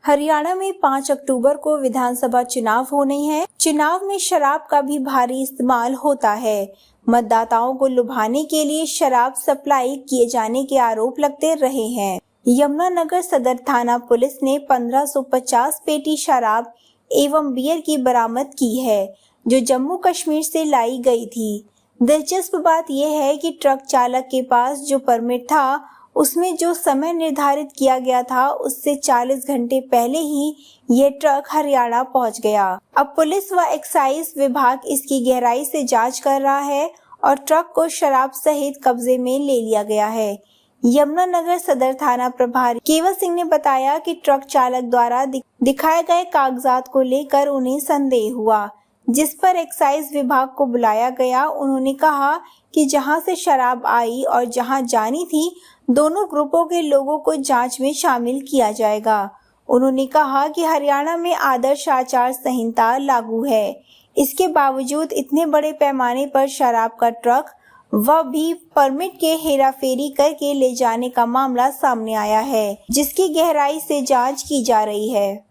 हरियाणा में 5 अक्टूबर को विधानसभा चुनाव होने हैं। चुनाव में शराब का भी भारी इस्तेमाल होता है। मतदाताओं को लुभाने के लिए शराब सप्लाई किए जाने के आरोप लगते रहे हैं। यमुनानगर सदर थाना पुलिस ने 1550 पेटी शराब एवं बियर की बरामद की है, जो जम्मू कश्मीर से लाई गई थी। दिलचस्प बात यह है कि ट्रक चालक के पास जो परमिट था, उसमें जो समय निर्धारित किया गया था, उससे 40 घंटे पहले ही ये ट्रक हरियाणा पहुंच गया। अब पुलिस व एक्साइज विभाग इसकी गहराई से जांच कर रहा है और ट्रक को शराब सहित कब्जे में ले लिया गया है। यमुनानगर सदर थाना प्रभारी केवल सिंह ने बताया कि ट्रक चालक द्वारा दिखाए गए कागजात को लेकर उन्हें संदेह हुआ, जिस पर एक्साइज विभाग को बुलाया गया। उन्होंने कहा कि जहां से शराब आई और जहां जानी थी, दोनों ग्रुपों के लोगों को जांच में शामिल किया जाएगा। उन्होंने कहा कि हरियाणा में आदर्श आचार संहिता लागू है, इसके बावजूद इतने बड़े पैमाने पर शराब का ट्रक व भी परमिट के हेराफेरी करके ले जाने का मामला सामने आया है, जिसकी गहराई से जांच की जा रही है।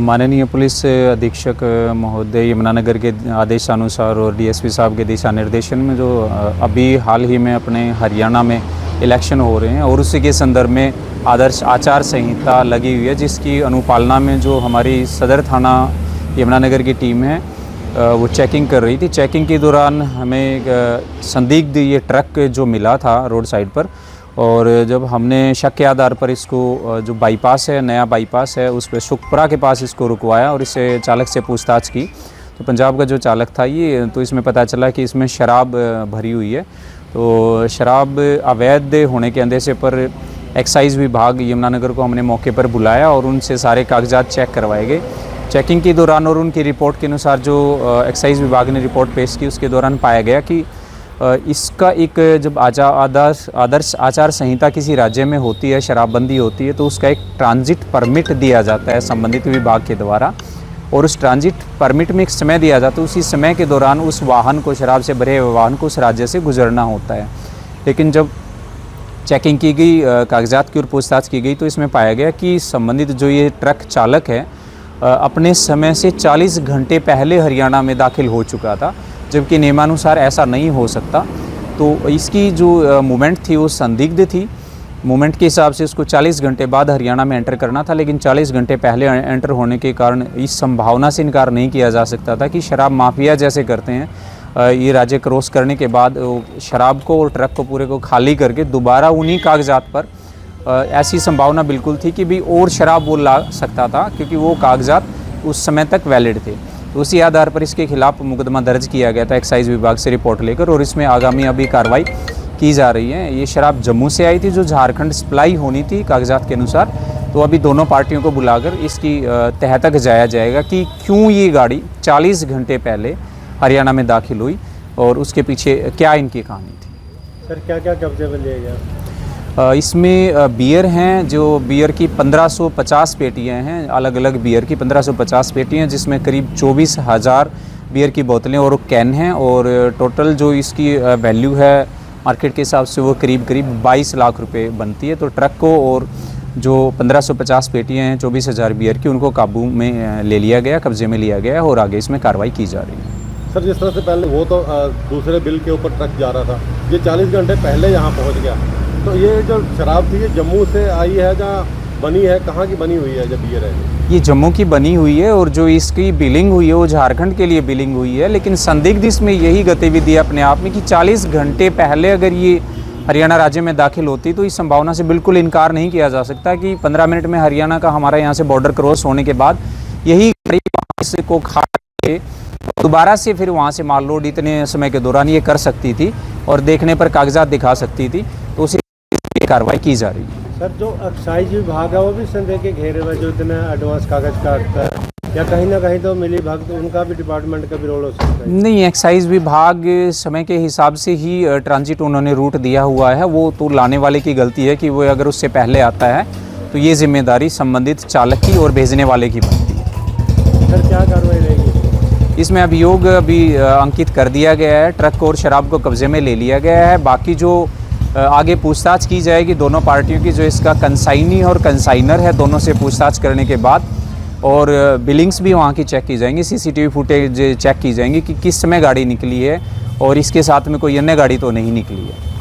माननीय पुलिस अधीक्षक महोदय यमुनानगर के आदेशानुसार और डीएसपी साहब के दिशा निर्देशन में जो अभी हाल ही में अपने हरियाणा में इलेक्शन हो रहे हैं और उसी के संदर्भ में आदर्श आचार संहिता लगी हुई है, जिसकी अनुपालना में जो हमारी सदर थाना यमुनानगर की टीम है वो चेकिंग कर रही थी। चेकिंग के दौरान हमें एक संदिग्ध ये ट्रक जो मिला था रोड साइड पर, और जब हमने शक के आधार पर इसको जो बाईपास है, नया बाईपास है, उस पर सुखपुरा के पास इसको रुकवाया और इससे चालक से पूछताछ की तो पंजाब का जो चालक था ये, तो इसमें पता चला कि इसमें शराब भरी हुई है। तो शराब अवैध होने के अंदेशे पर एक्साइज विभाग यमुनानगर को हमने मौके पर बुलाया और उनसे सारे कागजात चेक करवाए गए। चेकिंग के दौरान और उनकी रिपोर्ट के अनुसार जो एक्साइज विभाग ने रिपोर्ट पेश की, उसके दौरान पाया गया कि इसका एक जब आदर्श आचार संहिता किसी राज्य में होती है, शराबबंदी होती है, तो उसका एक ट्रांजिट परमिट दिया जाता है संबंधित विभाग के द्वारा, और उस ट्रांजिट परमिट में एक समय दिया जाता है। उसी समय के दौरान उस वाहन को, शराब से भरे हुए वाहन को उस राज्य से गुजरना होता है। लेकिन जब चेकिंग की गई, कागजात की और पूछताछ की गई, तो इसमें पाया गया कि संबंधित जो ये ट्रक चालक है अपने समय से 40 घंटे पहले हरियाणा में दाखिल हो चुका था, जबकि नियमानुसार ऐसा नहीं हो सकता। तो इसकी जो मूवमेंट थी वो संदिग्ध थी। मूवमेंट के हिसाब से उसको 40 घंटे बाद हरियाणा में एंटर करना था, लेकिन 40 घंटे पहले एंटर होने के कारण इस संभावना से इनकार नहीं किया जा सकता था कि शराब माफिया जैसे करते हैं, ये राज्य क्रॉस करने के बाद शराब को और ट्रक को पूरे को खाली करके दोबारा उन्हीं कागजात पर, ऐसी संभावना बिल्कुल थी कि भी और शराब वो ला सकता था, क्योंकि वो कागजात उस समय तक वैलिड थे। तो उसी आधार पर इसके खिलाफ मुकदमा दर्ज किया गया था एक्साइज विभाग से रिपोर्ट लेकर, और इसमें आगामी अभी कार्रवाई की जा रही है। ये शराब जम्मू से आई थी जो झारखंड सप्लाई होनी थी कागजात के अनुसार। तो अभी दोनों पार्टियों को बुलाकर इसकी तह तक जाया जाएगा कि क्यों ये गाड़ी 40 घंटे पहले हरियाणा में दाखिल हुई और उसके पीछे क्या इनकी कहानी थी। सर क्या क्या कब्जे में लिया गया? इसमें बियर हैं, जो बियर की 1550 पेटियाँ हैं, अलग अलग बियर की 1550 पेटियाँ, जिसमें करीब 24,000 बियर की बोतलें और कैन हैं, और टोटल जो इसकी वैल्यू है मार्केट के हिसाब से वो करीब 22 लाख रुपए बनती है। तो ट्रक को और जो 1550 पेटियाँ हैं 24,000 बियर की, उनको काबू में ले लिया गया, कब्जे में लिया गया, और आगे इसमें कार्रवाई की जा रही है। सर जिस तरह से पहले वो तो दूसरे बिल के ऊपर ट्रक जा रहा था, ये 40 घंटे पहले यहाँ पहुँच गया, तो ये जो शराब थी ये जम्मू से आई है, जहाँ बनी है, कहाँ की बनी हुई है जब ये रहे? ये जम्मू की बनी हुई है, और जो इसकी बिलिंग हुई है वो झारखंड के लिए बिलिंग हुई है। लेकिन संदिग्ध इसमें यही गतिविधि अपने आप में कि 40 घंटे पहले अगर ये हरियाणा राज्य में दाखिल होती, तो इस संभावना से बिल्कुल इनकार नहीं किया जा सकता कि 15 मिनट में हरियाणा का हमारा यहाँ से बॉर्डर क्रॉस होने के बाद यही को खा के दोबारा से फिर वहाँ से माल लोड इतने समय के दौरान ये कर सकती थी और देखने पर कागजात दिखा सकती थी। तो उसी कार्रवाई की जा रही है। सर जो एक्साइज विभाग है वो भी संदेह के घेरे में, जो इतना एडवांस कागज काटता है, या कहीं ना कहीं तो मिली भगत उनका भी, डिपार्टमेंट का भी रोल हो सकता है? नहीं, एक्साइज विभाग समय के हिसाब से ही ट्रांजिट उन्होंने रूट दिया हुआ है। वो तो लाने वाले की गलती है कि वो अगर उससे पहले आता है तो ये जिम्मेदारी संबंधित चालक की और भेजने वाले की बनती है। सर क्या कार्रवाई रहेगी इसमें? अभियोग अभी अंकित कर दिया गया है, ट्रक और शराब को कब्जे में ले लिया गया है। बाकी जो आगे पूछताछ की जाएगी दोनों पार्टियों की, जो इसका कंसाइनी और कंसाइनर है, दोनों से पूछताछ करने के बाद और बिलिंग्स भी वहाँ की चेक की जाएंगी, सीसीटीवी फुटेज चेक की जाएंगी कि किस समय गाड़ी निकली है और इसके साथ में कोई अन्य गाड़ी तो नहीं निकली है।